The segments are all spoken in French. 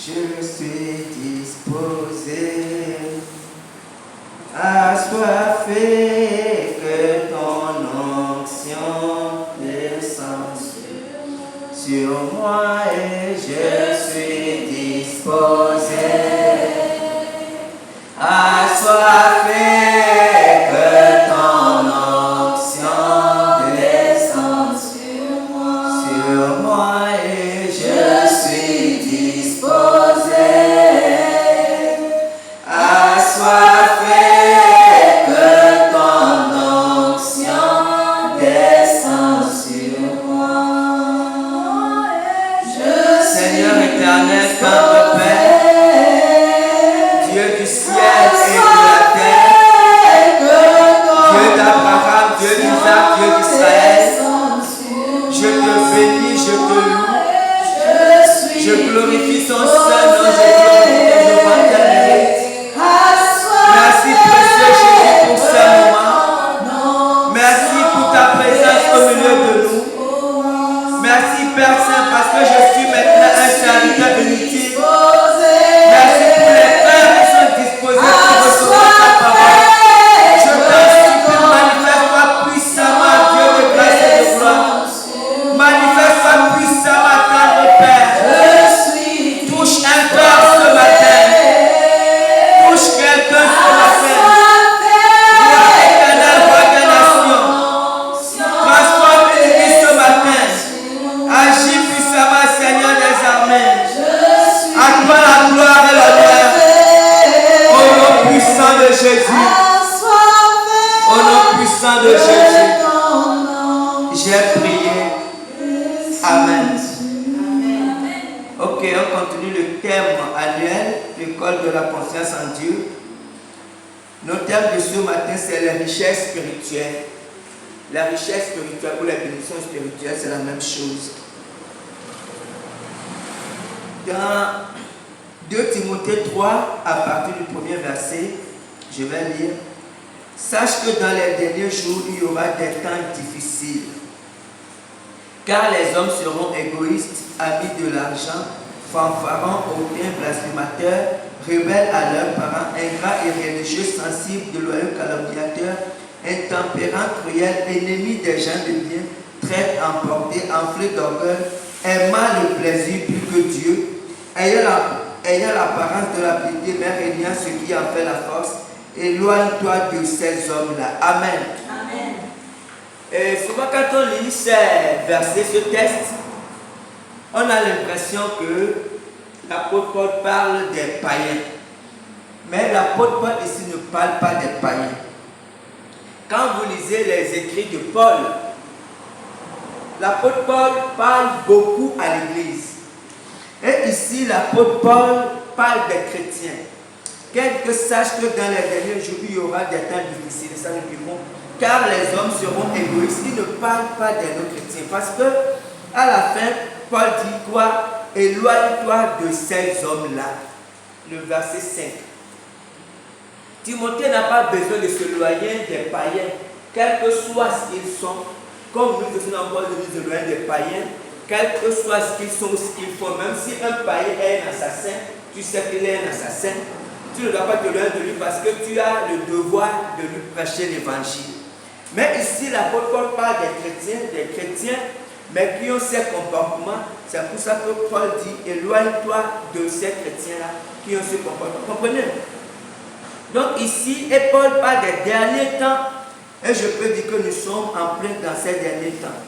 Je suis disposé, assoiffé, que ton onction descende sur moi et je suis disposé, assoiffé, que ton onction descende sur moi et je suis disposé, assoiffé, que ton onction descende sur moi. Seigneur éternel, Père, Père, Dieu du ciel et de la terre, Dieu d'Abraham, Dieu d'Isaac, Dieu d'Israël, je te bénis, je te loue, je glorifie ton Saint-Nom, je glorifie tes œuvres. Merci précieux Jésus pour ce moment. Merci pour ta présence au milieu de nous. Merci Père Saint parce que je suis maintenant un serviteur inutile. Merci pour les frères qui sont disposés pour recevoir ta parole. Je t'en supplie, manifeste-toi puissamment, Dieu de grâce et de gloire. Manifeste-toi puissamment, tendre Père. Touche un cœur ce matin. Touche quelqu'un ce matin. Roi éternel, roi des nations. Transforme une vie ce matin. Agis puissamment, Seigneur des armées. À toi la gloire et l'honneur. Au nom puissant de Jésus. Au nom puissant de Jésus. J'ai prié. Amen. Ok, on continue le thème annuel, l'école de la conscience en Dieu. Notre thème de ce matin, c'est la richesse spirituelle. La richesse spirituelle ou la bénédiction spirituelle, c'est la même chose. Dans 2 Timothée 3, à partir du premier verset, je vais lire. Sache que dans les derniers jours, il y aura des temps difficiles. Car les hommes seront égoïstes, amis de l'argent, fanfarons, hautains, blasphémateurs, rebelles à leurs parents, ingrats et religieux, sensibles, de loyaux calomniateurs, intempérants, cruels, ennemis des gens de bien, traîtres, emportés, enflés d'orgueil, aimant le plaisir plus que Dieu, ayant l'apparence de la piété, mais régnant ce qui en fait la force. Éloigne-toi de ces hommes-là. Amen. Amen. Et souvent quand on lit ces versets, ce texte, on a l'impression que l'apôtre Paul parle des païens. Mais l'apôtre Paul ici ne parle pas des païens. Quand vous lisez les écrits de Paul, l'apôtre Paul parle beaucoup à l'église. Et ici, l'apôtre Paul parle des chrétiens. Quelques sachent que dans les derniers jours, il y aura des temps difficiles. Ça nous dit bon. Car les hommes seront égoïstes. Il ne parle pas des non-chrétiens. Parce que, à la fin, Paul dit quoi? Éloigne-toi de ces hommes-là. Le verset 5. Timothée n'a pas besoin de s'éloigner des païens, quel que soit ce qu'ils sont. Comme nous aussi n'avons pas besoin de nous éloigner des païens, quel que soit ce qu'ils sont ou ce qu'ils font. Même si un païen est un assassin, tu sais qu'il est un assassin. Tu ne dois pas te loin de lui parce que tu as le devoir de lui prêcher l'évangile. Mais ici, l'apôtre Paul parle des chrétiens, mais qui ont ces comportements. C'est pour ça que Paul dit, éloigne-toi de ces chrétiens-là qui ont ce comportement. Comprenez? Donc ici, et Paul parle des derniers temps, et je peux dire que nous sommes en plein dans ces derniers temps.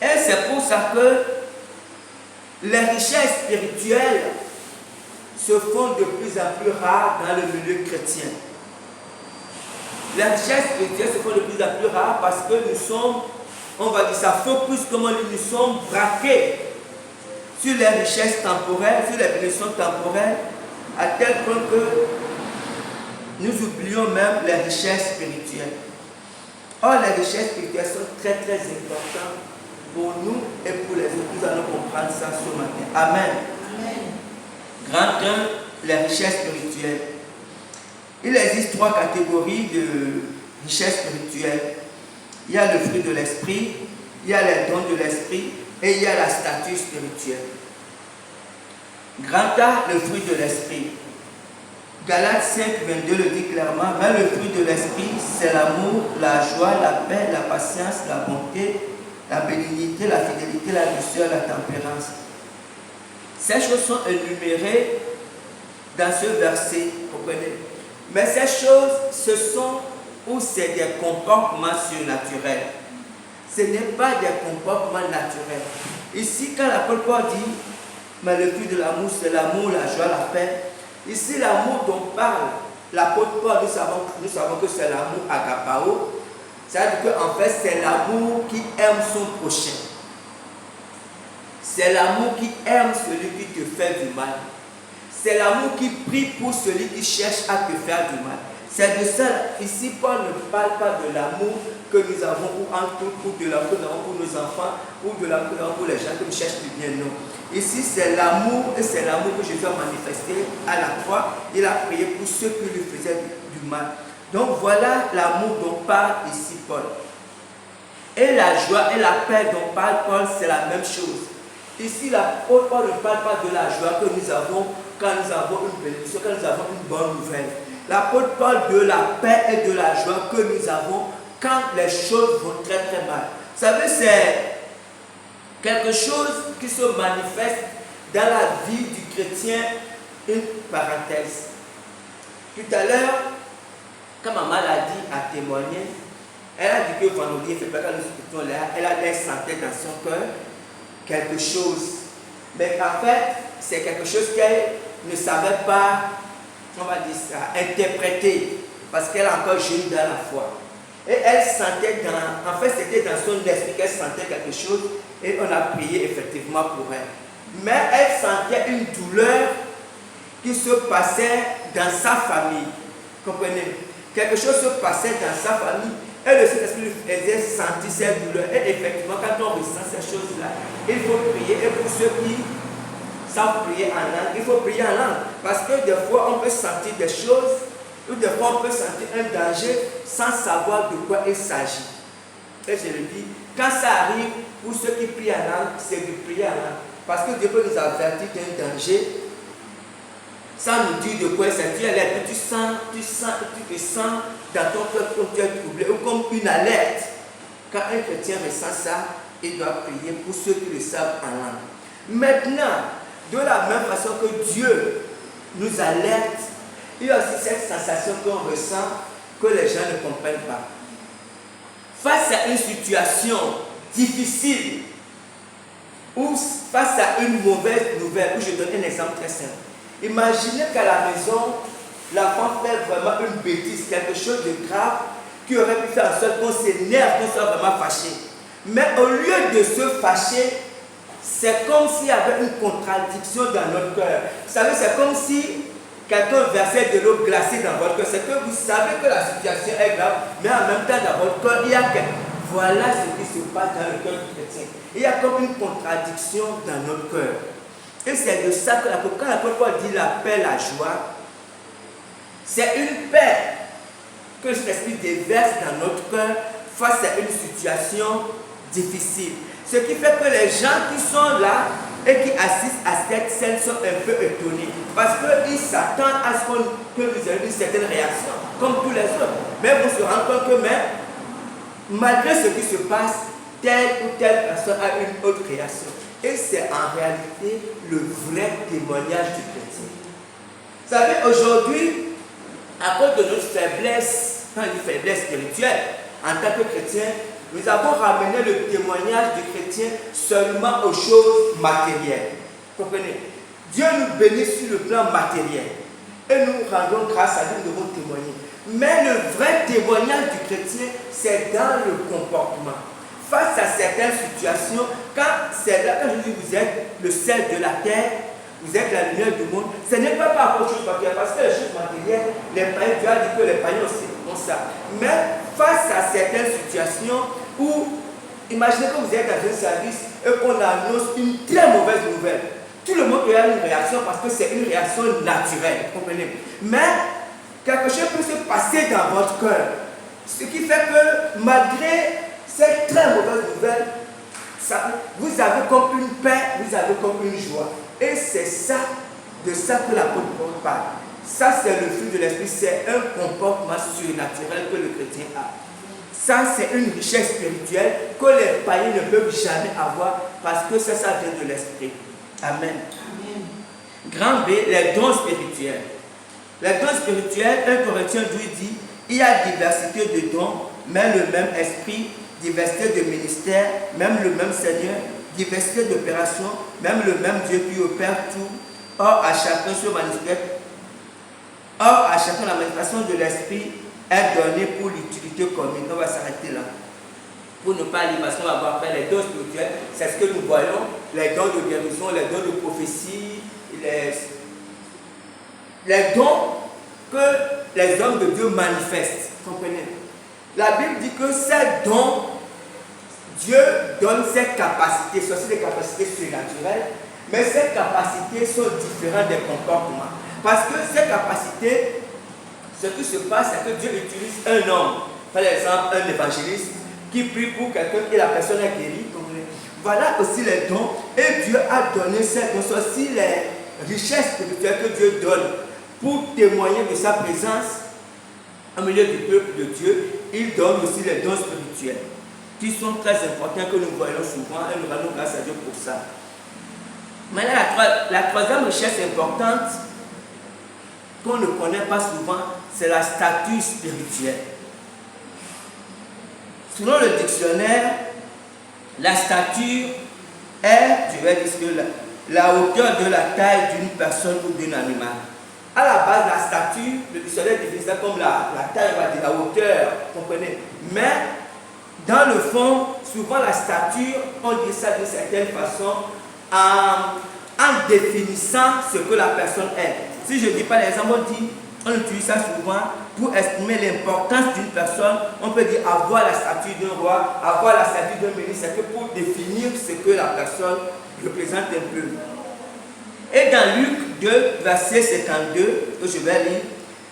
Et c'est pour ça que les richesses spirituelles se font de plus en plus rares dans le milieu chrétien. Les richesses spirituelles se font de plus en plus rares parce que nous sommes, on va dire ça, focus, comme on dit, nous sommes braqués sur les richesses temporelles, sur les bénédictions temporelles, à tel point que nous oublions même les richesses spirituelles. Or, les richesses spirituelles sont très très importantes pour nous et pour les autres. Nous allons comprendre ça ce matin. Amen. Amen. Grand 1, les richesses spirituelles. Il existe 3 catégories de richesses spirituelles. Il y a le fruit de l'esprit, il y a les dons de l'esprit et il y a la statue spirituelle. Grand A, le fruit de l'esprit. Galates 5, 22 le dit clairement, mais le fruit de l'esprit, c'est l'amour, la joie, la paix, la patience, la bonté, la bénignité, la fidélité, la douceur, la tempérance. Ces choses sont énumérées dans ce verset, comprenez. Mais ces choses, ce sont ou c'est des comportements surnaturels. Ce n'est pas des comportements naturels. Ici, quand l'apôtre Paul dit, mais le fruit de l'amour, c'est l'amour, la joie, la paix. Ici, l'amour dont parle l'apôtre Paul, nous savons que c'est l'amour agapao. C'est-à-dire qu'en fait, c'est l'amour qui aime son prochain. C'est l'amour qui aime celui qui te fait du mal. C'est l'amour qui prie pour celui qui cherche à te faire du mal. C'est de ça, ici, Paul ne parle pas de l'amour que nous avons pour un couple, ou de l'amour que nous avons pour nos enfants, ou de l'amour que nous avons pour les gens qui nous cherchent du bien. Non. Ici, c'est l'amour, et c'est l'amour que Jésus a manifesté à la croix. Il a prié pour ceux qui lui faisaient du mal. Donc voilà l'amour dont parle ici Paul. Et la joie et la paix dont parle Paul, c'est la même chose. Ici, l'apôtre Paul ne parle pas de la joie que nous avons quand nous avons une bénédiction, quand nous avons une bonne nouvelle. L'apôtre parle de la paix et de la joie que nous avons quand les choses vont très très mal. Vous savez, c'est quelque chose qui se manifeste dans la vie du chrétien. Une parenthèse. Tout à l'heure, quand maman l'a dit, a témoigné, elle a dit que vendredi, elle sentait dans son cœur quelque chose. Mais en fait, c'est quelque chose qu'elle ne savait pas, on va dire ça, interpréter, parce qu'elle est encore jeune dans la foi. Et elle sentait en fait c'était dans son esprit qu'elle sentait quelque chose, et on a prié effectivement pour elle. Mais elle sentait une douleur qui se passait dans sa famille. Comprenez? Quelque chose se passait dans sa famille, et le Saint-Esprit lui faisait sentir cette douleur. Et effectivement, quand on ressent ces choses-là, il faut prier. Et pour ceux qui savent prier en langue, il faut prier en langue. Parce que des fois, on peut sentir des choses, ou des fois, on peut sentir un danger sans savoir de quoi il s'agit. Et je le dis, quand ça arrive, pour ceux qui prient en langue, c'est de prier en langue. Parce que Dieu peut nous avertir d'un danger sans nous dire de quoi il s'agit. Tu te sens dans ton cœur comme tu es troublé, ou comme une alerte. Quand un chrétien ressent ça, il doit prier pour ceux qui le savent en langue. Maintenant, de la même façon que Dieu nous alerte, il y a aussi cette sensation qu'on ressent que les gens ne comprennent pas. Face à une situation difficile ou face à une mauvaise nouvelle, où je donne un exemple très simple. Imaginez qu'à la maison, l'enfant fait vraiment une bêtise, quelque chose de grave qui aurait pu faire en sorte qu'on s'énerve, qu'on soit vraiment fâché. Mais au lieu de se fâcher, c'est comme s'il y avait une contradiction dans notre cœur. Vous savez, c'est comme si quelqu'un versait de l'eau glacée dans votre cœur. C'est que vous savez que la situation est grave, mais en même temps dans votre cœur, il y a voilà ce qui se passe dans le cœur du chrétien. Il y a comme une contradiction dans notre cœur. Et c'est de ça que quand l'apôtre Paul dit la paix, la joie, c'est une paix que l'Esprit déverse dans notre cœur face à une situation difficile. Ce qui fait que les gens qui sont là et qui assistent à cette scène sont un peu étonnés. Parce qu'ils s'attendent à ce que vous ayez une certaine réaction, comme tous les autres. Mais vous se rendez compte que même, malgré ce qui se passe, telle ou telle personne a une autre réaction. Et c'est en réalité le vrai témoignage du chrétien. Vous savez, aujourd'hui, à cause de notre faiblesse, quand on dit faiblesse spirituelle, en tant que chrétien, nous avons ramené le témoignage du chrétien seulement aux choses matérielles. Vous comprenez? Dieu nous bénit sur le plan matériel. Et nous rendons grâce à Dieu, nous devons témoigner. Mais le vrai témoignage du chrétien, c'est dans le comportement. Face à certaines situations, quand je dis vous êtes le sel de la terre, vous êtes la lumière du monde, ce n'est pas par rapport aux choses matérielles, parce que les choses matérielles, les païens, Dieu a dit que les païens aussi font ça. Mais face à certaines situations où, imaginez que vous êtes dans un service et qu'on annonce une très mauvaise nouvelle. Tout le monde peut avoir une réaction parce que c'est une réaction naturelle, vous comprenez? Mais quelque chose peut se passer dans votre cœur. Ce qui fait que malgré cette très mauvaise nouvelle, vous avez comme une paix, vous avez comme une joie. Et c'est ça de ça que l'apôtre Paul parle. Ça, c'est le fruit de l'esprit, c'est un comportement surnaturel que le chrétien a. Ça, c'est une richesse spirituelle que les païens ne peuvent jamais avoir parce que ça vient de l'esprit. Amen. Amen. Grand B, les dons spirituels. Les dons spirituels, 1 Corinthiens 2 dit, il y a diversité de dons, mais le même esprit, diversité de ministères, même le même Seigneur, diversité d'opérations, même le même Dieu qui opère tout. Or, à chacun la manifestation de l'esprit est donnée pour l'utilité commune. On va s'arrêter là. Pour ne pas lire, parce qu'on va voir après les dons spirituels, c'est ce que nous voyons, les dons de guérison, les dons de prophétie, les dons que les hommes de Dieu manifestent. Comprenez? La Bible dit que ces dons, Dieu donne ses capacités, ce sont des capacités surnaturelles, mais ces capacités sont différentes des comportements. Parce que ces capacités, ce qui se passe, c'est que Dieu utilise un homme, par exemple un évangéliste, qui prie pour quelqu'un et la personne est guérie. Voilà aussi les dons. Et Dieu a donné ces dons, c'est aussi les richesses spirituelles que Dieu donne pour témoigner de sa présence au milieu du peuple de Dieu. Il donne aussi les dons spirituels qui sont très importants, que nous voyons souvent, et nous rendons grâce à Dieu pour ça. Maintenant, la troisième richesse importante qu'on ne connaît pas souvent, c'est la stature spirituelle. Selon le dictionnaire, la stature est, je vais dire que la hauteur de la taille d'une personne ou d'un animal. À la base, la stature, le dictionnaire définit ça comme la taille, on va dire, la hauteur, comprenez? Mais dans le fond, souvent la stature, on dit ça d'une certaine façon en définissant ce que la personne est. Si je dis par exemple, on utilise ça souvent pour estimer l'importance d'une personne. On peut dire avoir la stature d'un roi, avoir la stature d'un ministre, c'est que pour définir ce que la personne représente un peu. Et dans Luc 2, verset 52, que je vais lire,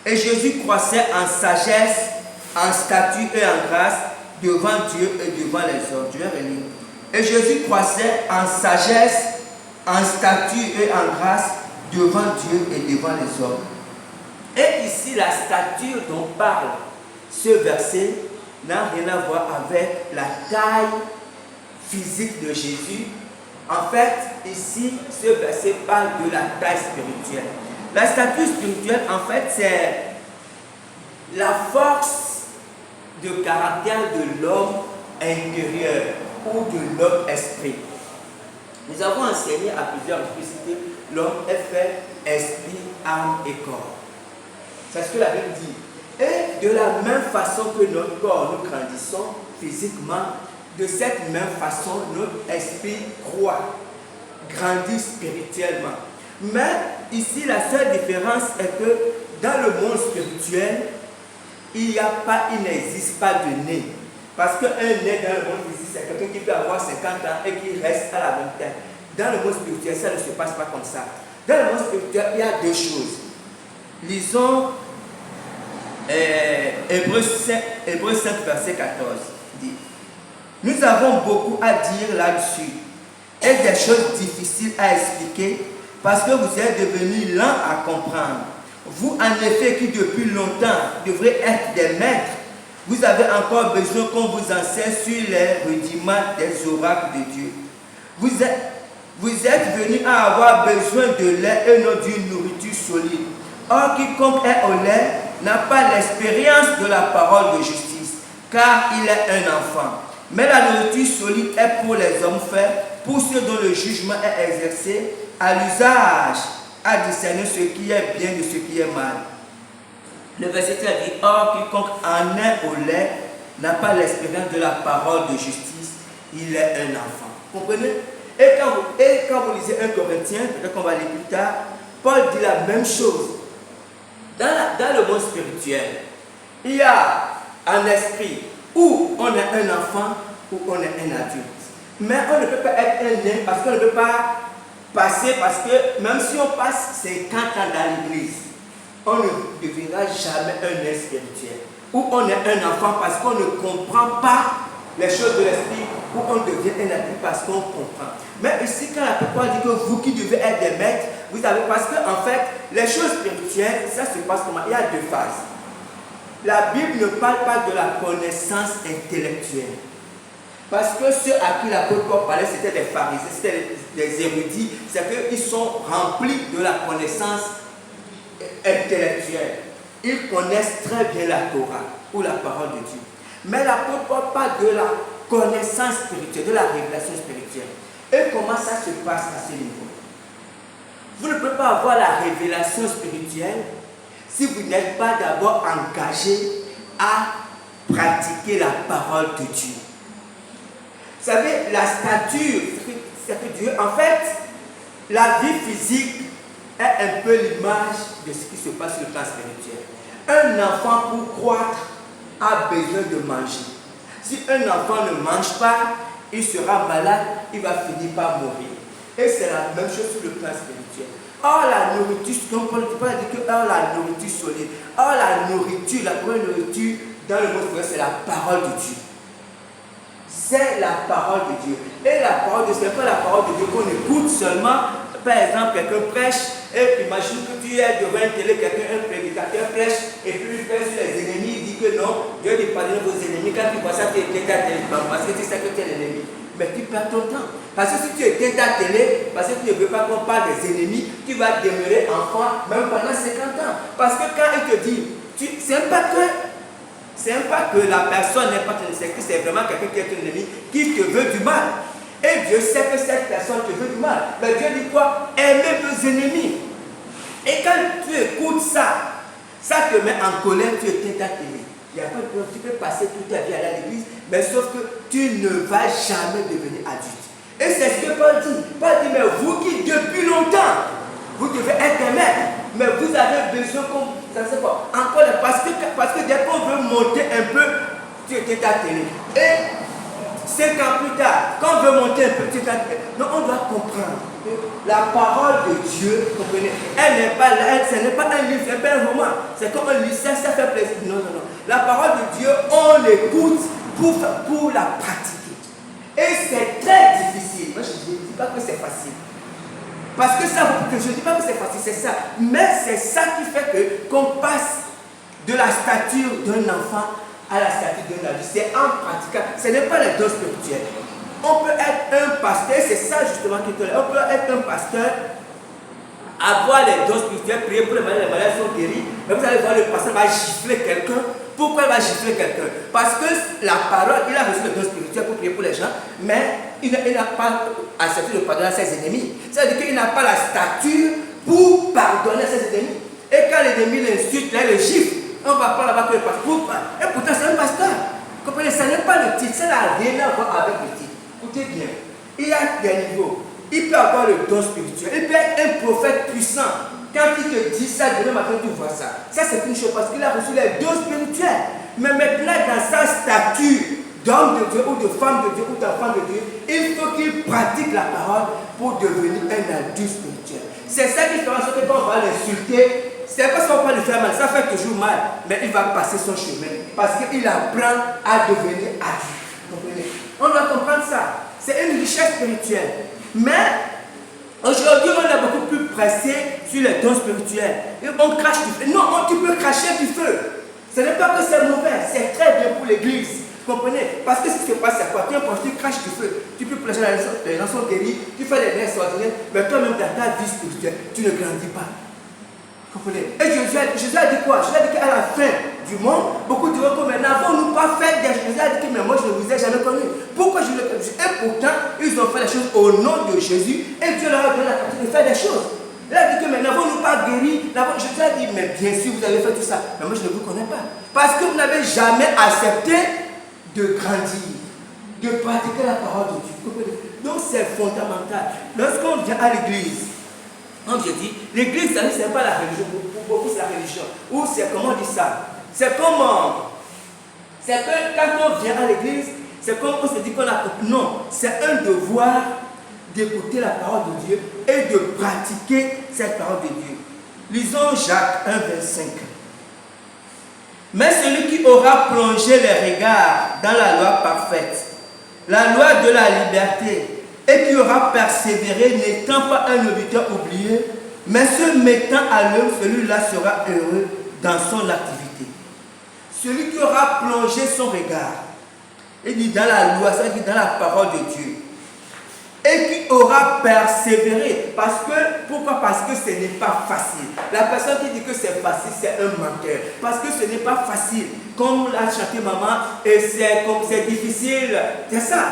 et Jésus croissait en sagesse, en stature et en grâce devant Dieu et devant les hommes. Je vais relire. Et Jésus croissait en sagesse, en stature et en grâce devant Dieu et devant les hommes. Et ici, la stature dont parle ce verset n'a rien à voir avec la taille physique de Jésus. En fait, ici, ce verset parle de la taille spirituelle. La stature spirituelle, en fait, c'est la force de caractère de l'homme intérieur ou de l'homme esprit. Nous avons enseigné à plusieurs reprises l'homme est fait esprit, âme et corps. C'est ce que la Bible dit. Et de la même façon que notre corps, nous grandissons physiquement, de cette même façon, notre esprit croît, grandit spirituellement. Mais ici, la seule différence est que dans le monde spirituel, il n'existe pas de nez. Parce qu'un nez dans le monde physique, c'est quelqu'un qui peut avoir 50 ans et qui reste à la vingtaine. Dans le monde spirituel, ça ne se passe pas comme ça. Dans le monde spirituel, il y a deux choses. Lisons Hébreux 5, verset 14. Dit, nous avons beaucoup à dire là-dessus et des choses difficiles à expliquer parce que vous êtes devenus lents à comprendre. Vous, en effet, qui depuis longtemps devrez être des maîtres, vous avez encore besoin qu'on vous enseigne sur les rudiments des oracles de Dieu. Vous êtes venus à avoir besoin de lait et non d'une nourriture solide. Or, quiconque est au lait n'a pas l'expérience de la parole de justice, car il est un enfant. Mais la nourriture solide est pour les hommes faits, pour ceux dont le jugement est exercé, à l'usage, à discerner ce qui est bien de ce qui est mal. Le verset 13 dit, or, quiconque en est au lait n'a pas l'expérience de la parole de justice, il est un enfant. Comprenez? Et quand vous lisez 1 Corinthiens, peut-être qu'on va lire plus tard, Paul dit la même chose. Dans le monde spirituel, il y a un esprit où on est un enfant, où on est un adulte. Mais on ne peut pas être un nain parce qu'on ne peut pas passer, parce que même si on passe 50 ans dans l'église, on ne deviendra jamais un nain spirituel. Ou on est un enfant parce qu'on ne comprend pas les choses de l'esprit, ou on devient un adulte parce qu'on comprend. Mais ici, quand la plupart dit que vous qui devez être des maîtres, Vous savez, parce que en fait, les choses spirituelles, ça se passe comment? Il y a deux phases. La Bible ne parle pas de la connaissance intellectuelle. Parce que ceux à qui l'apôtre Paul parlait, c'était des pharisiens, c'était des érudits. C'est qu'ils sont remplis de la connaissance intellectuelle. Ils connaissent très bien la Torah ou la parole de Dieu. Mais l'apôtre Paul parle de la connaissance spirituelle, de la révélation spirituelle. Et comment ça se passe à ce niveau? Vous ne pouvez pas avoir la révélation spirituelle si vous n'êtes pas d'abord engagé à pratiquer la parole de Dieu. Vous savez, la stature, c'est que Dieu, en fait, la vie physique est un peu l'image de ce qui se passe sur le plan spirituel. Un enfant, pour croître, a besoin de manger. Si un enfant ne mange pas, il sera malade, il va finir par mourir. Et c'est la même chose sur le plan spirituel. Or, la nourriture, comme Paul dit que la nourriture solide, or la nourriture, la première nourriture dans le monde frère, c'est la parole de Dieu. C'est la parole de Dieu. Et la parole de Dieu, ce n'est pas la parole de Dieu qu'on écoute seulement. Par exemple, quelqu'un prêche, et puis imagine que tu es devant une télé, un prédicateur prêche, et puis il prêche sur les ennemis, il dit que non, Dieu dit pardonner vos ennemis. Quand tu vois ça, tu éteins ta télé, parce que tu sais que tu es l'ennemi. Mais tu perds ton temps. Parce que si tu éteins ta télé, parce que tu ne veux pas qu'on parle des ennemis, tu vas demeurer enfant, même pendant 50 ans. Parce que quand il te dit, c'est pas que la personne n'est pas ton ennemi, c'est vraiment quelqu'un qui est ton ennemi, qui te veut du mal. Et Dieu sait que cette personne te veut du mal. Mais Dieu dit quoi? Aimez vos ennemis. Et quand tu écoutes ça, ça te met en colère, tu éteins ta télé. Il n'y a pas de problème, tu peux passer toute ta vie à l'église, mais sauf que tu ne vas jamais devenir adulte. Et c'est ce que Paul dit. Paul dit, mais vous qui depuis longtemps, vous devez être des maîtres, mais vous avez besoin qu'on... Ça ne sait pas. Encore, parce que dès qu'on veut monter un peu, tu éteins ta télé. Et 5 ans plus tard, quand on veut monter un peu, non, on doit comprendre que la parole de Dieu, comprenez, elle n'est pas là, ce n'est pas un livre, ce n'est pas un roman, c'est comme un livre, ça fait plaisir. Non, non, non. La parole de Dieu, on l'écoute pour la pratiquer. Et c'est très difficile. Moi, je ne dis pas que c'est facile. Parce que ça, je ne dis pas que c'est facile, c'est ça. Mais c'est ça qui fait qu'on passe de la stature d'un enfant à la stature d'un adulte. C'est en pratiquant. Ce n'est pas les dons spirituels. On peut être un pasteur, c'est ça justement qui est là. On peut être un pasteur, avoir les dons spirituels, prier pour les malades sont guéris. Mais vous allez voir, le pasteur va gifler quelqu'un. Pourquoi il va gifler quelqu'un? Parce que la parole, il a reçu le don spirituel pour prier pour les gens, mais il n'a pas accepté de pardonner à ses ennemis. C'est-à-dire qu'il n'a pas la stature pour pardonner à ses ennemis. Et quand l'ennemi l'insulte, là, il le gifle. On va pas là-bas que le pasteur. Et pourtant, c'est un pasteur. Vous comprenez? Ce n'est pas le titre, ça n'a rien à voir avec le titre. Écoutez bien, il y a des niveaux. Il peut avoir le don spirituel. Il peut être un prophète puissant. Quand il te dit ça, demain matin, tu vois ça. Ça, c'est une chose parce qu'il a reçu les dons spirituels. Mais maintenant, dans sa stature d'homme de Dieu ou de femme de Dieu ou d'enfant de Dieu, il faut qu'il pratique la parole pour devenir un adulte spirituel. C'est ça qui fait en sorte que quand on va l'insulter, c'est pas qu'on va le faire mal, ça fait toujours mal, mais il va passer son chemin parce qu'il apprend à devenir adulte. Comprenez? On doit comprendre ça. C'est une richesse spirituelle. Mais aujourd'hui, on est beaucoup plus pressé sur les dons spirituels. Et on crache du feu. Non, tu peux cracher du feu. Ce n'est pas que c'est mauvais, c'est très bien pour l'église. Vous comprenez? Parce que ce qui se passe, c'est quoi? Tu craches du feu. Tu peux prêcher, les gens sont guéris, tu fais des liens extraordinaires, mais toi-même, dans ta vie spirituelle, tu ne grandis pas. Comprenez? Et Jésus a dit quoi? Jésus a dit qu'à la fin du monde, beaucoup diront que mais n'avons-nous pas fait des choses? Jésus a dit que mais moi je ne vous ai jamais connu. Pourquoi je ne l'ai pas connu? Et pourtant, ils ont fait les choses au nom de Jésus et Dieu leur a donné la capacité de faire des choses. Il a dit que mais n'avons-nous pas guéri? Jésus a dit mais bien sûr vous avez fait tout ça, mais moi je ne vous connais pas. Parce que vous n'avez jamais accepté de grandir, de pratiquer la parole de Dieu. Donc c'est fondamental. Lorsqu'on vient à l'église, comme je dis, l'église, ce n'est pas la religion. Pour beaucoup, c'est la religion. Ou c'est comment on dit ça? C'est comment? C'est que quand on vient à l'église, c'est comme on se dit qu'on a... Non, c'est un devoir d'écouter la parole de Dieu et de pratiquer cette parole de Dieu. Lisons Jacques 1, 25. Mais celui qui aura plongé les regards dans la loi parfaite, la loi de la liberté, et qui aura persévéré, n'étant pas un auditeur oublié, Mais se mettant à l'œuvre, celui-là sera heureux dans son activité. Celui qui aura plongé son regard, il dit dans la loi, c'est-à-dire dans la parole de Dieu, et qui aura persévéré. Pourquoi? Parce que ce n'est pas facile. La personne qui dit que c'est facile, c'est un menteur. Parce que ce n'est pas facile. Comme l'a chanté maman, et c'est difficile. C'est ça.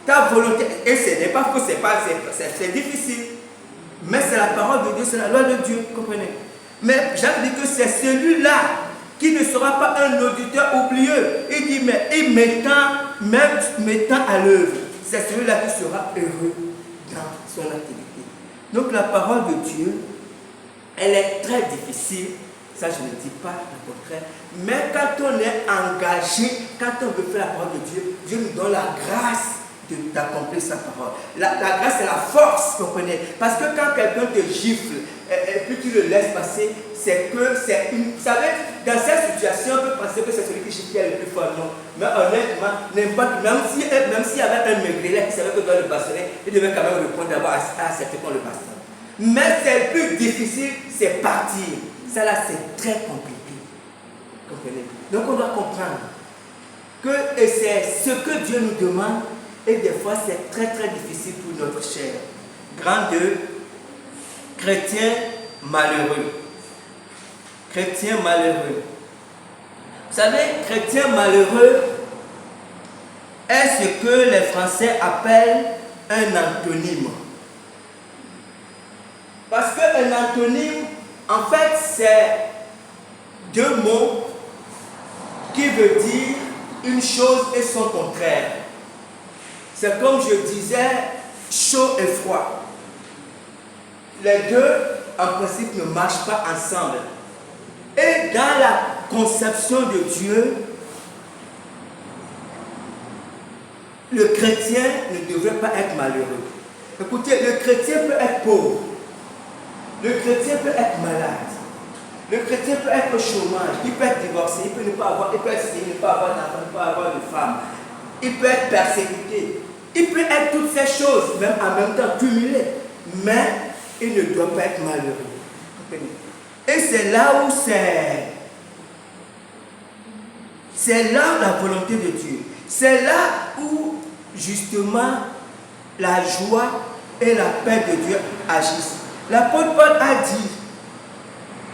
Ta volonté, et ce n'est pas faux, c'est difficile. Mais c'est la parole de Dieu, c'est la loi de Dieu, comprenez? Mais j'avais dit que c'est celui-là qui ne sera pas un auditeur oublieux. Il dit, mais il mettant à l'œuvre, c'est celui-là qui sera heureux dans son activité. Donc la parole de Dieu, elle est très difficile, ça je ne dis pas le contraire, mais quand on est engagé, quand on veut faire la parole de Dieu, Dieu nous donne la grâce d'accomplir sa parole. La grâce, c'est la force, comprenez? Parce que quand quelqu'un te gifle et puis tu le laisses passer, vous savez, dans cette situation, on peut penser que c'est celui qui gifle qui est le plus fort. Non. Mais honnêtement, même s'il y avait un maigrilet qui savait que doit le bastonner, il devait quand même répondre d'abord à accepter qu'on le bastonne. Mais c'est le plus difficile, c'est partir. Ça là, c'est très compliqué. Comprenez? Donc on doit comprendre que c'est ce que Dieu nous demande. Et des fois, c'est très très difficile pour notre chair. Grand 2, chrétien malheureux. Chrétien malheureux. Vous savez, chrétien malheureux est ce que les Français appellent un antonyme. Parce qu'un antonyme, en fait, c'est deux mots qui veulent dire une chose et son contraire. C'est comme je disais, chaud et froid. Les deux, en principe, ne marchent pas ensemble. Et dans la conception de Dieu, le chrétien ne devrait pas être malheureux. Écoutez, le chrétien peut être pauvre. Le chrétien peut être malade. Le chrétien peut être au chômage. Il peut être divorcé. Il peut ne pas avoir, il peut être ne pas avoir d'enfant, ne pas avoir de femme. Il peut être persécuté. Il peut être toutes ces choses, même en même temps cumulées, mais il ne doit pas être malheureux. Et c'est là où c'est là la volonté de Dieu. C'est là où justement la joie et la paix de Dieu agissent. L'apôtre Paul a dit,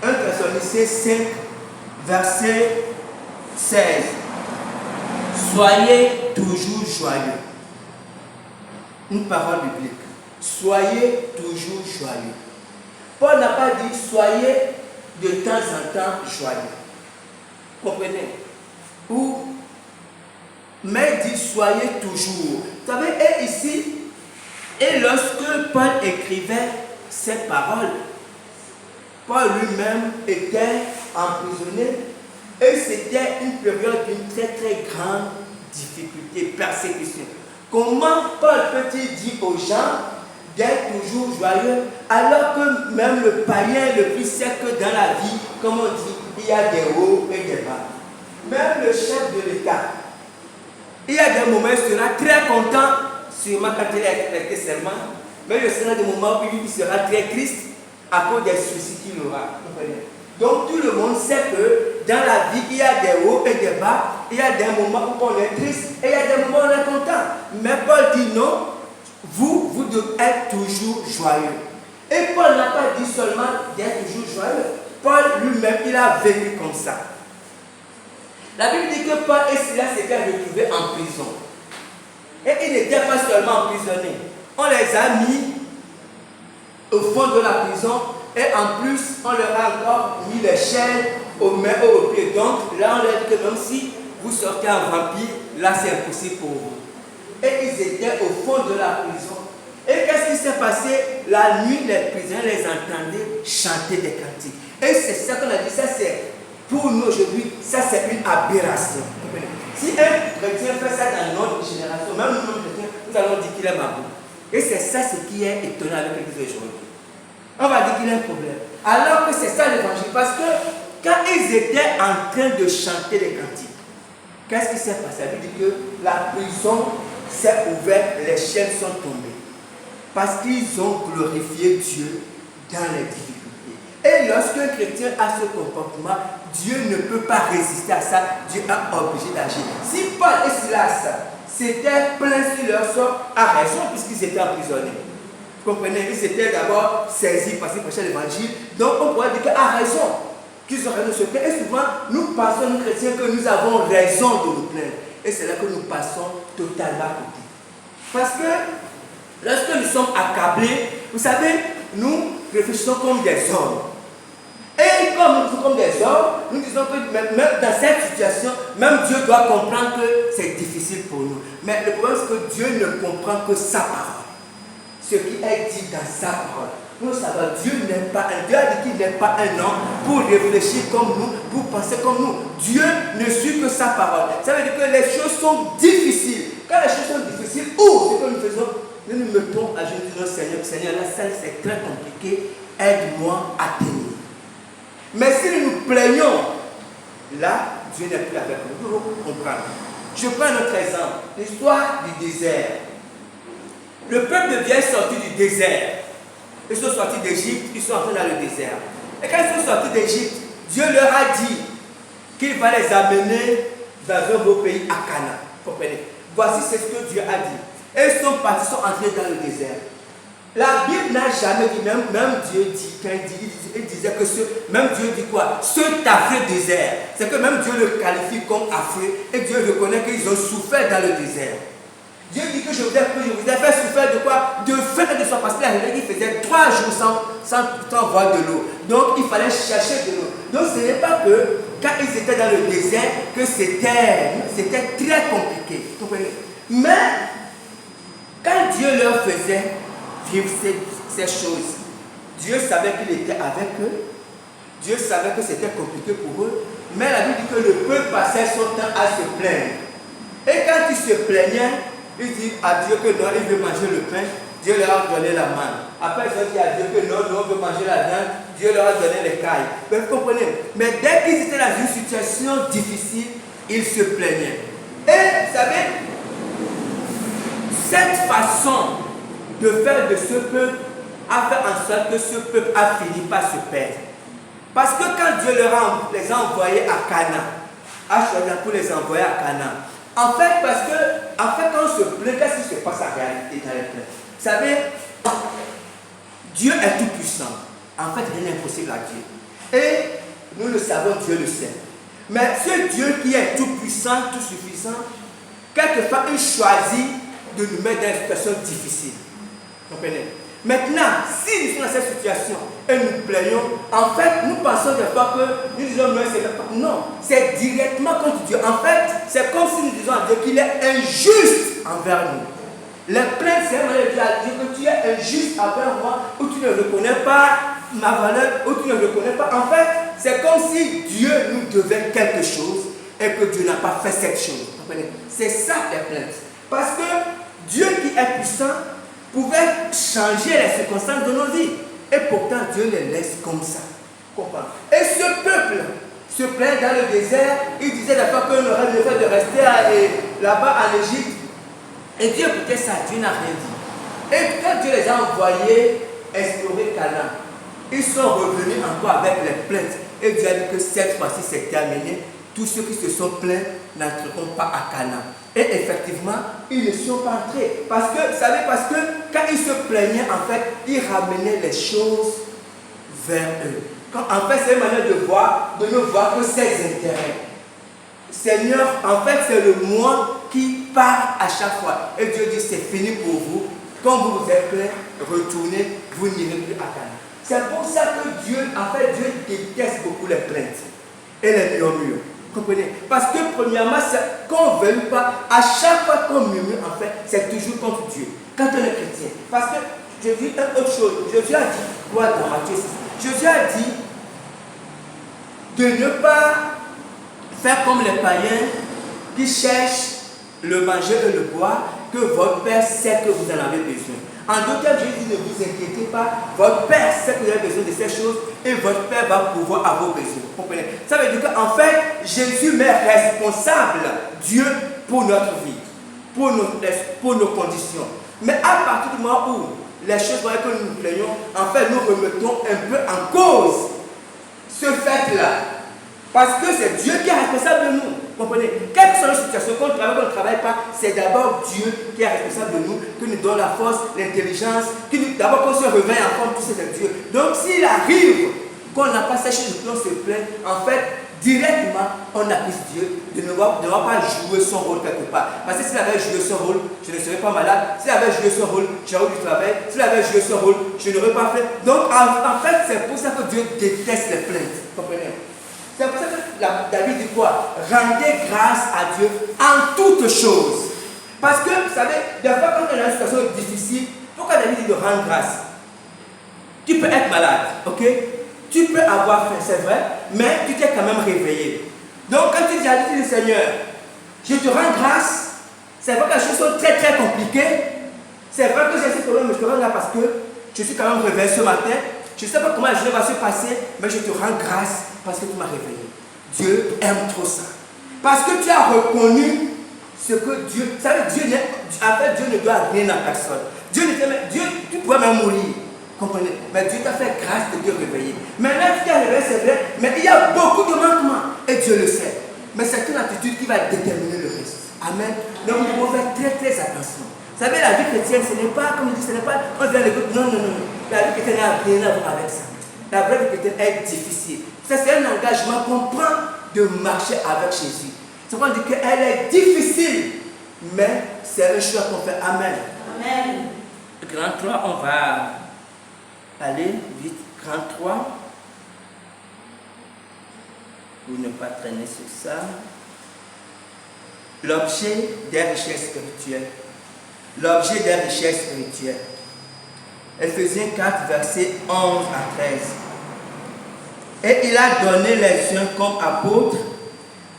1 Thessaloniciens 5, verset 16, soyez toujours joyeux. Une parole biblique. Soyez toujours joyeux. Paul n'a pas dit soyez de temps en temps joyeux. Comprenez? Mais il dit soyez toujours. Vous savez, et ici, et lorsque Paul écrivait ces paroles, Paul lui-même était emprisonné et c'était une période d'une très très grande difficulté, persécution. Comment Paul peut-il dire aux gens d'être toujours joyeux alors que même le païen le plus sec dans la vie, comme on dit, il y a des hauts et des bas. Même le chef de l'État, il y a des moments où il sera très content, sûrement quand il est prêté serment, mais il y aura des moments où il sera très triste à cause des soucis qu'il aura. Donc tout le monde sait que dans la vie, il y a des hauts et des bas, il y a des moments où on est triste et il y a des moments où on est content. Mais Paul dit non, vous devez être toujours joyeux. Et Paul n'a pas dit seulement d'être toujours joyeux. Paul lui-même, il a vécu comme ça. La Bible dit que Paul et Silas s'étaient retrouvés en prison. Et ils n'étaient pas seulement emprisonnés. On les a mis au fond de la prison. Et en plus, on leur a encore mis les chaînes aux mains et aux pieds. Donc là, on leur dit que même si vous sortez en vampire, là c'est impossible pour vous. Et ils étaient au fond de la prison. Et qu'est-ce qui s'est passé? La nuit, les prisonniers les entendaient chanter des cantiques. Et c'est ça qu'on a dit, ça c'est, pour nous aujourd'hui, ça c'est une aberration. Si un chrétien fait ça dans notre génération, même nous chrétiens, nous allons dire qu'il est mabou. Et c'est ça ce qui est étonnant avec l'Église aujourd'hui. On va dire qu'il y a un problème. Alors que c'est ça l'évangile. Parce que quand ils étaient en train de chanter les cantiques, qu'est-ce qui s'est passé? Ça veut dire que la prison s'est ouverte, les chaînes sont tombées. Parce qu'ils ont glorifié Dieu dans les difficultés. Et lorsqu'un chrétien a ce comportement, Dieu ne peut pas résister à ça. Dieu est obligé d'agir. Si Paul et Silas s'étaient plaints sur leur sort, à raison, puisqu'ils étaient emprisonnés. Vous comprenez? Ils étaient d'abord saisis parce qu'ils prêchaient l'évangile. Donc on pourrait dire qu'à raison, qu'ils ont raison de se plaindre. Et souvent, nous pensons, nous chrétiens, que nous avons raison de nous plaindre. Et c'est là que nous passons totalement à côté. Parce que lorsque nous sommes accablés, vous savez, nous réfléchissons comme des hommes. Et comme nous sommes comme des hommes, nous disons que même dans cette situation, même Dieu doit comprendre que c'est difficile pour nous. Mais le problème, c'est que Dieu ne comprend que sa parole. Ce qui est dit dans sa parole. Nous savons, Dieu n'est pas un Dieu, a dit qu'il n'est pas un homme pour réfléchir comme nous, pour penser comme nous. Dieu ne suit que sa parole. Ça veut dire que les choses sont difficiles. Quand les choses sont difficiles, ce que nous faisons, nous nous mettons à genoux de notre Seigneur. Seigneur, là, ça c'est très compliqué. Aide-moi à tenir. Mais si nous nous plaignons, là, Dieu n'est plus avec nous. Nous comprenons. Je prends notre exemple, l'histoire du désert. Le peuple de Dieu est sorti du désert. Ils sont sortis d'Égypte, ils sont entrés dans le désert. Et quand ils sont sortis d'Égypte, Dieu leur a dit qu'il va les amener dans un beau pays à Canaan. Comprenez? Voici ce que Dieu a dit. Et ils sont partis, ils sont entrés dans le désert. La Bible n'a jamais dit, même Dieu dit, quand il disait que même Dieu dit quoi? Cet affreux désert. C'est que même Dieu le qualifie comme affreux et Dieu reconnaît qu'ils ont souffert dans le désert. Dieu dit que je vous ai fait souffrir de quoi? De faim et de soif. Parce qu'il faisait 3 jours sans voir de l'eau. Donc il fallait chercher de l'eau. Donc ce n'est pas que quand ils étaient dans le désert que c'était très compliqué. Vous comprenez? Mais quand Dieu leur faisait vivre ces choses, Dieu savait qu'il était avec eux. Dieu savait que c'était compliqué pour eux. Mais la Bible dit que le peuple passait son temps à se plaindre. Et quand ils se plaignaient, ils disent à Dieu que non, il veut manger le pain. Dieu leur a donné la manne. Après, ils ont dit à Dieu que non, on veut manger la viande. Dieu leur a donné les cailles. Mais vous comprenez? Mais dès qu'ils étaient dans une situation difficile, ils se plaignaient. Et vous savez, cette façon de faire de ce peuple a fait en sorte que ce peuple a fini par se perdre. Parce que quand Dieu les a envoyés à Canaan, a choisi pour les envoyer à Canaan, en fait, quand on se plaint, qu'est-ce qui se passe en réalité dans les plaintes? Vous savez, Dieu est tout puissant. En fait, rien n'est impossible à Dieu. Et nous le savons, Dieu le sait. Mais ce Dieu qui est tout puissant, tout suffisant, quelquefois, il choisit de nous mettre dans une situation difficile. Vous comprenez? Maintenant, si nous sommes dans cette situation et nous plaignons, en fait, nous pensons des fois que nous disons non, c'est directement contre Dieu. En fait, c'est comme si nous disons à Dieu qu'il est injuste envers nous. Les plaintes, c'est un manière de dire à Dieu que tu es injuste envers moi, ou tu ne reconnais pas ma valeur, ou tu ne reconnais pas. En fait, c'est comme si Dieu nous devait quelque chose et que Dieu n'a pas fait cette chose. Vous comprenez? C'est ça les plaintes. Parce que Dieu qui est puissant pouvait changer les circonstances de nos vies. Et pourtant, Dieu les laisse comme ça. Comprends? Et ce peuple se plaint dans le désert. Il disait d'abord qu'on aurait mieux fait de rester là-bas en Égypte. Et Dieu écoutait ça, Dieu n'a rien dit. Et quand Dieu les a envoyés explorer Canaan, ils sont revenus encore avec les plaintes. Et Dieu a dit que cette fois-ci c'est terminé. Tous ceux qui se sont plaints n'entreront pas à Canaan. Et effectivement, ils ne sont pas entrés. Parce que, vous savez, quand ils se plaignaient, en fait, ils ramenaient les choses vers eux. En fait, c'est une manière de ne voir que ses intérêts. Seigneur, en fait, c'est le moi qui part à chaque fois. Et Dieu dit, c'est fini pour vous. Quand vous vous êtes plaint, retournez, vous n'irez plus à Canaan. C'est pour ça que Dieu déteste beaucoup les plaintes et les murmures. Comprenez? Parce que premièrement, qu'on ne veuille pas, à chaque fois qu'on murmure, en fait, c'est toujours contre Dieu. Quand on est chrétien. Parce que je dis une autre chose. Jésus a dit, quoi dans Matthieu 6? Jésus a dit de ne pas faire comme les païens qui cherchent le manger et le boire, que votre Père sait que vous en avez besoin. En d'autres termes, Jésus dit, ne vous inquiétez pas, votre Père sait que vous avez besoin de ces choses et votre Père va pouvoir à vos besoins. Vous comprenez? Ça veut dire qu'en fait, Jésus met responsable Dieu pour notre vie, pour nos conditions. Mais à partir du moment où les choses que nous nous plaignons, en fait, nous remettons un peu en cause Parce que c'est Dieu qui est responsable de nous. Comprenez? Quelle que soit la situation, qu'on travaille, qu'on ne travaille pas, c'est d'abord Dieu qui est responsable de nous, qui nous donne la force, l'intelligence, d'abord qu'on se réveille en forme, tout ça c'est Dieu. Donc s'il arrive qu'on n'a pas séché le plan, se plaint, en fait, directement, on accuse Dieu de ne pas jouer son rôle quelque part. Parce que s'il avait joué son rôle, je ne serais pas malade. S'il avait joué son rôle, j'aurais du travail. S'il avait joué son rôle, je n'aurais pas fait. Donc, en fait, c'est pour ça que Dieu déteste les plaintes. Comprenez? C'est pour ça que David dit quoi? Rendez grâce à Dieu en toutes choses. Parce que, vous savez, des fois, quand on est dans une situation difficile, pourquoi David dit de rendre grâce? Tu peux être malade, ok? Tu peux avoir faim, c'est vrai, mais tu t'es quand même réveillé. Donc, quand tu dis à Dieu, Seigneur, je te rends grâce, c'est vrai que les choses sont très très compliquées. C'est vrai que j'ai ce problème, mais je te rends grâce parce que je suis quand même réveillé ce matin. Je ne sais pas comment la journée va se passer, mais je te rends grâce parce que tu m'as réveillé. Dieu aime trop ça. Parce que tu as reconnu ce que Dieu. Vous savez, Dieu ne doit rien à personne. Dieu, tu pourrais même mourir. Comprenez? Mais Dieu t'a fait grâce de te réveiller. Maintenant, tu t'es réveillé, c'est vrai, mais il y a beaucoup de manquements. Et Dieu le sait. Mais c'est une attitude qui va déterminer le reste. Amen. Donc, nous devons faire très très attention. Vous savez, la vie chrétienne, ce n'est pas, comme je dis, ce n'est pas, on vient de l'écoute. Non, non, non. La vie chrétienne n'a rien à voir avec ça. La vraie vie chrétienne est difficile. Ça, c'est un engagement qu'on prend de marcher avec Jésus. C'est qu'on dit qu'elle est difficile, mais c'est le choix qu'on fait. Amen. Amen. Grand 3, on va aller vite. Grand 3. Pour ne pas traîner sur ça. L'objet des richesses spirituelles. L'objet des richesses spirituelles. Éphésiens 4, versets 11 à 13. Et il a donné les uns comme apôtres,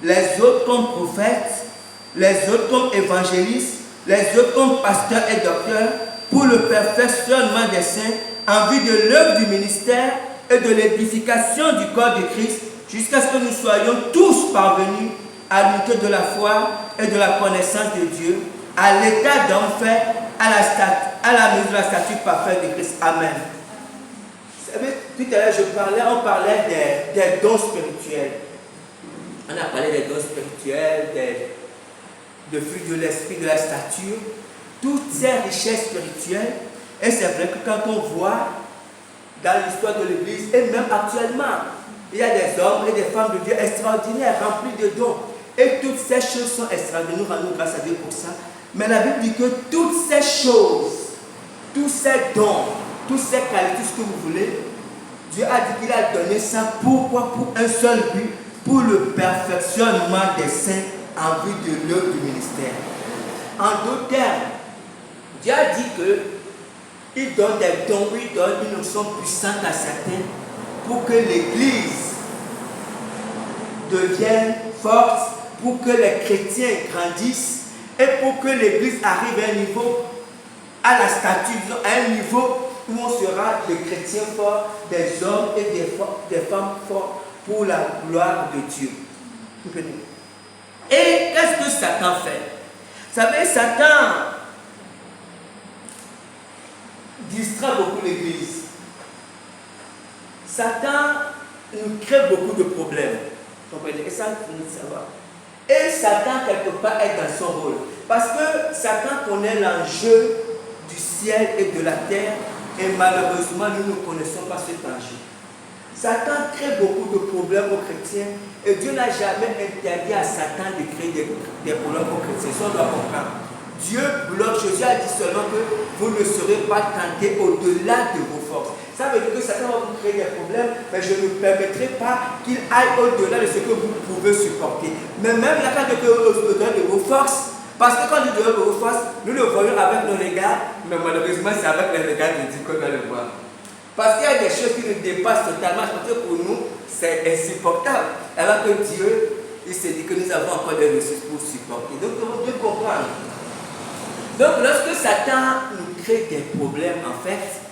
les autres comme prophètes, les autres comme évangélistes, les autres comme pasteurs et docteurs, pour le perfectionnement des saints, en vue de l'œuvre du ministère et de l'édification du corps de Christ, jusqu'à ce que nous soyons tous parvenus à l'unité de la foi et de la connaissance de Dieu, à l'état d'homme fait, à la mesure de la stature parfaite de Christ. Amen. Vous savez, tout à l'heure, on parlait des dons spirituels. On a parlé des dons spirituels, des fruits de l'esprit, de la stature, toutes ces richesses spirituelles. Et c'est vrai que quand on voit dans l'histoire de l'Église, et même actuellement, il y a des hommes et des femmes de Dieu extraordinaires, remplis de dons. Et toutes ces choses sont extraordinaires. Nous rendons grâce à Dieu pour ça. Mais la Bible dit que toutes ces choses, tous ces dons, toutes ces qualités, ce que vous voulez, Dieu a dit qu'il a donné ça. Pourquoi? Pour un seul but, pour le perfectionnement des saints en vue de l'œuvre du ministère. En d'autres termes, Dieu a dit qu'il donne des dons, il donne une notion puissante à certains pour que l'Église devienne forte, pour que les chrétiens grandissent et pour que l'Église arrive à un niveau, à la stature, à un niveau où on sera des chrétiens forts, des hommes et des femmes forts pour la gloire de Dieu. Et qu'est-ce que Satan fait? Vous savez, Satan distrait beaucoup l'Église. Satan nous crée beaucoup de problèmes. Comprenez? Et ça, il faut savoir. Et Satan, quelque part, est dans son rôle. Parce que Satan connaît l'enjeu du ciel et de la terre. Et malheureusement, nous ne connaissons pas cet enjeu. Satan crée beaucoup de problèmes aux chrétiens. Et Dieu n'a jamais interdit à Satan de créer des problèmes aux chrétiens. Ça, on doit comprendre. Dieu bloque. Jésus a dit seulement que vous ne serez pas tentés au-delà de vos forces. Ça veut dire que Satan va vous créer des problèmes, mais je ne permettrai pas qu'il aille au-delà de ce que vous pouvez supporter. Mais même la carte au-delà de vos forces, parce que quand nous donnons vos forces, nous le voyons avec nos regards, mais malheureusement c'est avec les regards de Dieu qu'on doit le voir. Parce qu'il y a des choses qui nous dépassent totalement, parce que pour nous, c'est insupportable. Alors que Dieu, il s'est dit que nous avons encore des ressources pour supporter. Donc, nous devons comprendre. Donc, lorsque Satan nous crée des problèmes, en fait,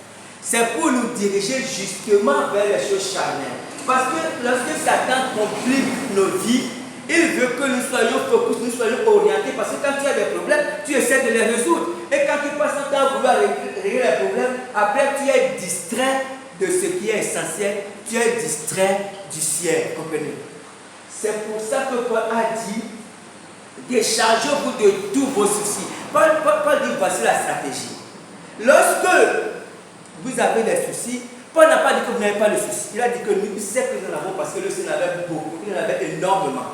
c'est pour nous diriger justement vers les choses charnelles. Parce que lorsque Satan complique nos vies, il veut que nous soyons focus, nous soyons orientés. Parce que quand tu as des problèmes, tu essaies de les résoudre. Et quand tu passes ton temps à vouloir régler les problèmes, après tu es distrait de ce qui est essentiel. Tu es distrait du ciel. Comprenez? C'est pour ça que Paul a dit, déchargez-vous de tous vos soucis. Paul dit, voici la stratégie. Lorsque vous avez des soucis, Paul n'a pas dit que vous n'avez pas de soucis. Il a dit que nous, c'est que nous en avons parce que le Seigneur en avait beaucoup, il en avait énormément.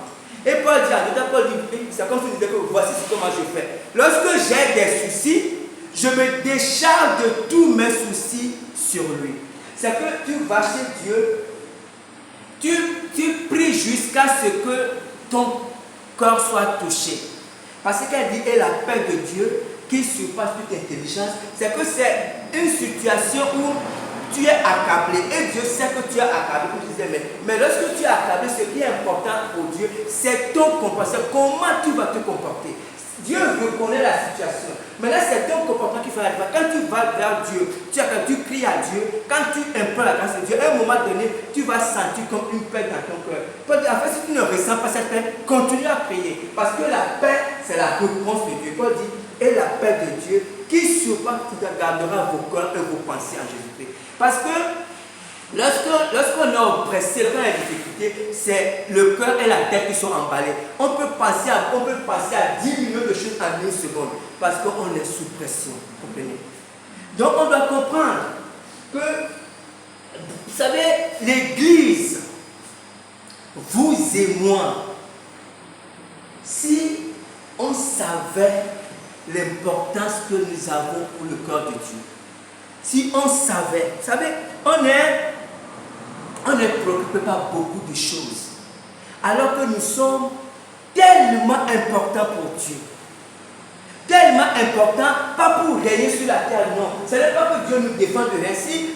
Et Paul dit, c'est comme si il disait que voici ce que moi je fais. Lorsque j'ai des soucis, je me décharge de tous mes soucis sur lui. C'est que tu vas chez Dieu, tu pries jusqu'à ce que ton corps soit touché. Parce qu'elle dit, et la paix de Dieu qui surpasse toute intelligence, c'est que c'est une situation où tu es accablé et Dieu sait que tu es accablé. Mais lorsque tu es accablé, ce qui est important pour Dieu, c'est ton comportement. Comment tu vas te comporter? Dieu reconnaît la situation. Maintenant, c'est ton comportement qui fait la différence. Quand tu vas vers Dieu, tu cries à Dieu, quand tu implores la grâce de Dieu, à un moment donné, tu vas sentir comme une paix dans ton cœur. En fait, si tu ne ressens pas cette paix, continue à prier. Parce que la paix, c'est la réponse de Dieu. Paul dit, et la paix de Dieu qui surpasse tout gardera vos cœurs et vos pensées en Jésus-Christ. Parce que lorsqu'on est oppressé, lorsqu'on a des difficultés, c'est le cœur et la tête qui sont emballés. On peut passer à 10 millions de choses en une seconde parce qu'on est sous pression. Comprenez? Donc on doit comprendre que, vous savez, l'Église, vous et moi, si on savait l'importance que nous avons pour le cœur de Dieu, si on savait, vous savez, on est préoccupé par beaucoup de choses, alors que nous sommes tellement importants pour Dieu. Tellement importants, pas pour régner sur la terre, non. Ce n'est pas que Dieu nous défend de rien. Si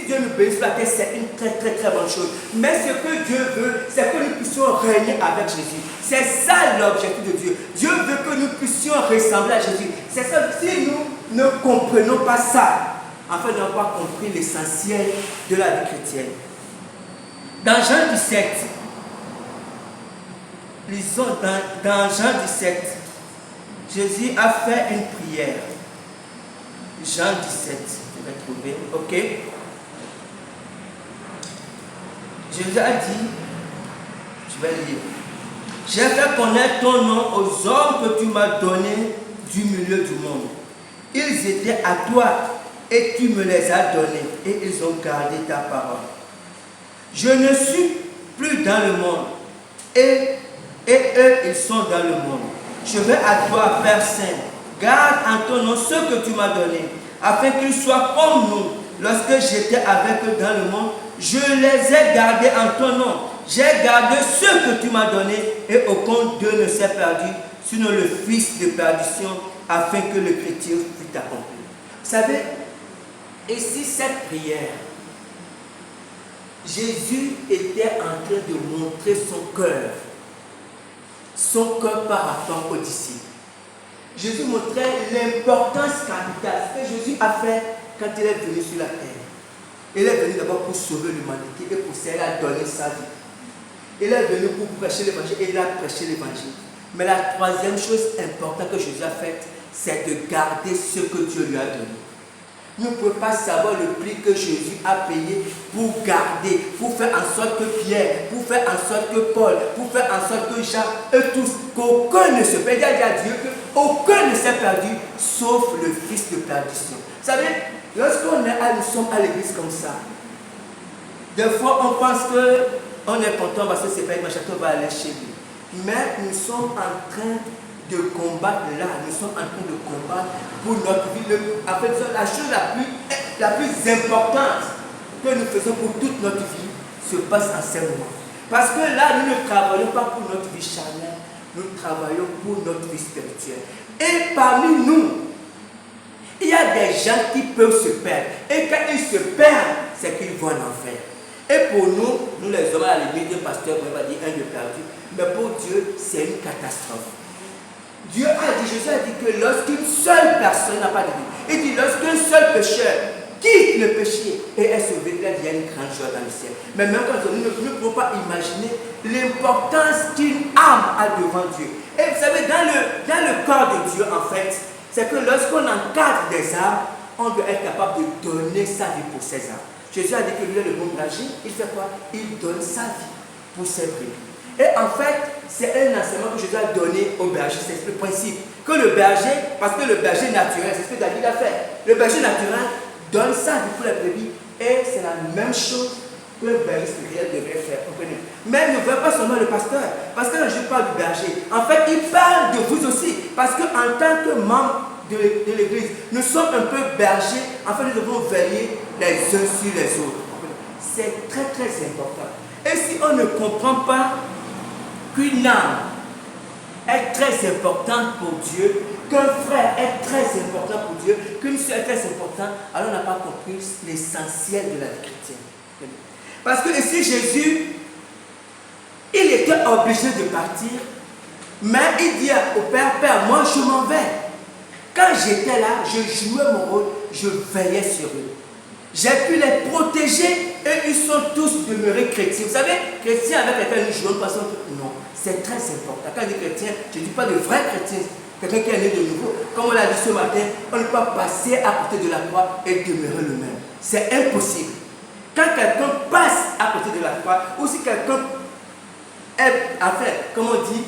Dieu nous bénit sur la terre, c'est une très très très bonne chose. Mais ce que Dieu veut, c'est que nous puissions régner avec Jésus. C'est ça l'objectif de Dieu. Dieu veut que nous puissions ressembler à Jésus. C'est ça, si nous ne comprenons pas ça, en fait, nous n'avons pas compris l'essentiel de la vie chrétienne. Dans Jean 17, lisons dans Jean 17, Jésus a fait une prière. Jean 17, je vais trouver, ok. Jésus a dit, je vais lire, j'ai fait connaître ton nom aux hommes que tu m'as donnés du milieu du monde. Ils étaient à toi et tu me les as donnés et ils ont gardé ta parole. Je ne suis plus dans le monde et eux, ils sont dans le monde. Je vais à toi, Père Saint, garde en ton nom ceux que tu m'as donnés, afin qu'ils soient comme nous. Lorsque j'étais avec eux dans le monde, je les ai gardés en ton nom. J'ai gardé ceux que tu m'as donnés, et aucun d'eux ne s'est perdu, sinon le fils de perdition, afin que l'écriture fût accomplie. Vous savez, ici, cette prière, Jésus était en train de montrer son cœur par rapport aux disciples. Jésus montrait l'importance capitale, ce que Jésus a fait quand il est venu sur la terre. Il est venu d'abord pour sauver l'humanité et pour ça il a donné sa vie. Il est venu pour prêcher l'évangile et il a prêché l'évangile. Mais la troisième chose importante que Jésus a faite, c'est de garder ce que Dieu lui a donné. Vous ne pouvez pas savoir le prix que Jésus a payé pour garder, pour faire en sorte que Pierre, pour faire en sorte que Paul, pour faire en sorte que Jean, eux tous, qu'aucun ne se perde. Il a dit à Dieu qu'aucun ne s'est perdu, sauf le fils de perdition. Vous savez, lorsqu'on nous sommes à l'église comme ça, des fois on pense qu'on est content parce que c'est pas une chacun va aller chez lui. Mais nous sommes en train de combattre là, nous sommes en train de combattre pour notre vie. En fait, la chose la plus importante que nous faisons pour toute notre vie se passe en ces moments. Parce que là, nous ne travaillons pas pour notre vie charnelle, nous travaillons pour notre vie spirituelle. Et parmi nous, il y a des gens qui peuvent se perdre. Et quand ils se perdent, c'est qu'ils vont en enfer. Et pour nous les hommes, à la limite, le pasteur va dire un de perdu. Mais pour Dieu, c'est une catastrophe. Dieu a dit, Jésus a dit que lorsqu'une seule personne n'a pas de vie, il dit lorsqu'un seul pécheur quitte le péché et est sauvé, il y a une grande joie dans le ciel. Mais même quand nous ne pouvons pas imaginer l'importance qu'une âme a devant Dieu. Et vous savez, dans le corps de Dieu, en fait, c'est que lorsqu'on encadre des âmes, on doit être capable de donner sa vie pour ces âmes. Jésus a dit que lui est le bon berger, il fait quoi? Il donne sa vie pour ses brebis. Et en fait, c'est un enseignement que Jésus a donné au berger. C'est le principe. Que le berger, parce que le berger naturel, c'est ce que David a fait. Le berger naturel donne sa vie pour les brebis. Et c'est la même chose que le berger spirituel devrait faire. Comprenez? Mais ne veut pas seulement le pasteur. Parce que je parle du berger. En fait, il parle de vous aussi. Parce qu'en tant que membre de l'église, nous sommes un peu bergers. En fait, nous devons veiller les uns sur les autres. C'est très très important. Et si on ne comprend pas qu'une âme est très importante pour Dieu, qu'un frère est très important pour Dieu, qu'une soeur est très importante, alors on n'a pas compris l'essentiel de la vie chrétienne. Parce que ici, Jésus, il était obligé de partir, mais il dit au Père, Père, moi je m'en vais. Quand j'étais là, je jouais mon rôle, je veillais sur eux. J'ai pu les protéger et ils sont tous demeurés chrétiens. Vous savez, chrétien avec quelqu'un nous jouons pas son truc. Non, c'est très important. Quand je dis chrétien, je ne dis pas de vrai chrétien. Quelqu'un qui est né de nouveau. Comme on l'a dit ce matin, on ne peut pas passer à côté de la croix et demeurer le même. C'est impossible. Quand quelqu'un passe à côté de la croix, ou si quelqu'un est, enfin, comme on dit,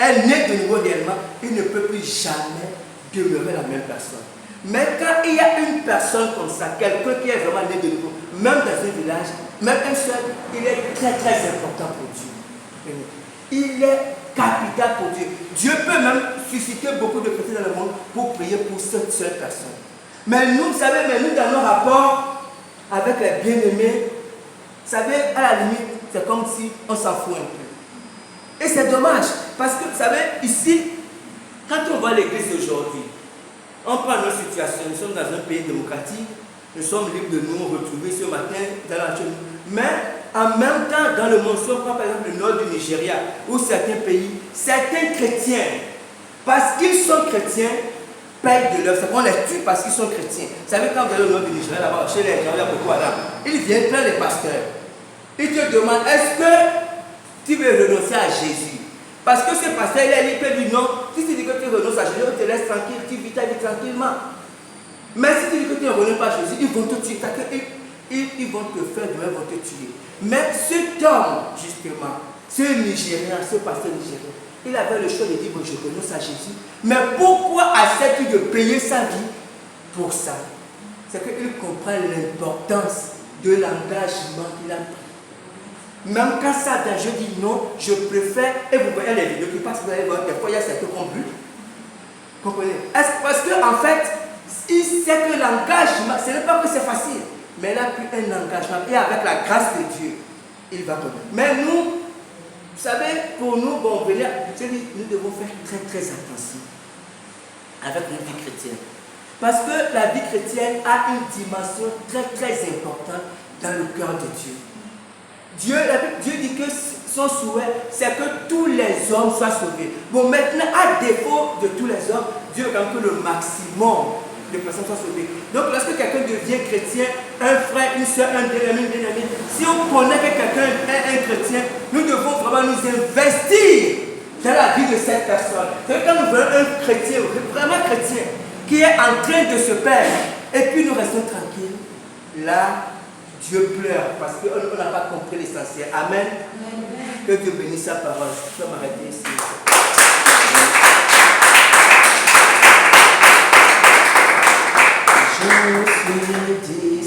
est né de nouveau réellement, il ne peut plus jamais demeurer la même personne. Mais quand il y a une personne comme ça, quelqu'un qui est vraiment né de nouveau, même dans un village, même un seul, il est très très important pour Dieu. Il est capital pour Dieu. Dieu peut même susciter beaucoup de chrétiens dans le monde pour prier pour cette seule personne. Mais nous, vous savez, mais nous dans nos rapports avec les bien-aimés, vous savez, à la limite, c'est comme si on s'en fout un peu. Et c'est dommage, parce que vous savez, ici, quand on voit l'église d'aujourd'hui, on prend notre situation, nous sommes dans un pays démocratique, nous sommes libres de nous retrouver ce matin dans la chose. Mais en même temps, dans le monde, si on prend par exemple le nord du Nigeria ou certains pays, certains chrétiens, parce qu'ils sont chrétiens, payent de l'œuvre. On les tue parce qu'ils sont chrétiens. Vous savez, quand vous allez au nord du Nigeria, là-bas, chez les gens, il y a beaucoup d'Arabes, ils viennent plein les pasteurs. Ils te demandent, est-ce que tu veux renoncer à Jésus? Parce que ce pasteur, il peut dire non. Si tu dis que tu renonces à Jésus, on te laisse tranquille, tu vis ta vie tranquillement. Mais si tu dis que tu ne renonces pas à Jésus, ils vont te tuer. Ils vont te faire du mal, ils vont te tuer. Mais cet homme, justement, ce Nigérien, ce pasteur nigérien, il avait le choix de dire, bon, je renonce à Jésus. Mais pourquoi accepte-t-il de payer sa vie pour ça? C'est qu'il comprend l'importance de l'engagement qu'il a pris. Même quand ça a je dis non, je préfère, et vous voyez les vidéos qui passent, vous allez voir, des fois il y a certains combus. Comprenez? Parce qu'en fait, il sait que l'engagement, ce n'est pas que c'est facile, mais il a pris un engagement, et avec la grâce de Dieu, il va comprendre. Mais nous, vous savez, pour nous, bon, nous devons faire très très attention avec notre vie chrétienne. Parce que la vie chrétienne a une dimension très très importante dans le cœur de Dieu. Dieu dit que son souhait, c'est que tous les hommes soient sauvés. Bon, maintenant, à défaut de tous les hommes, Dieu veut que le maximum de personnes soient sauvées. Donc, lorsque quelqu'un devient chrétien, un frère, une soeur, un bien-aimé, si on connaît que quelqu'un est un chrétien, nous devons vraiment nous investir dans la vie de cette personne. C'est quand nous voyons un chrétien, vraiment chrétien, qui est en train de se perdre, et puis nous restons tranquilles, là, Dieu pleure parce qu'on n'a pas compris l'essentiel. Amen. Amen. Que Dieu bénisse sa parole. Je peux m'arrêter ici. Je suis dit.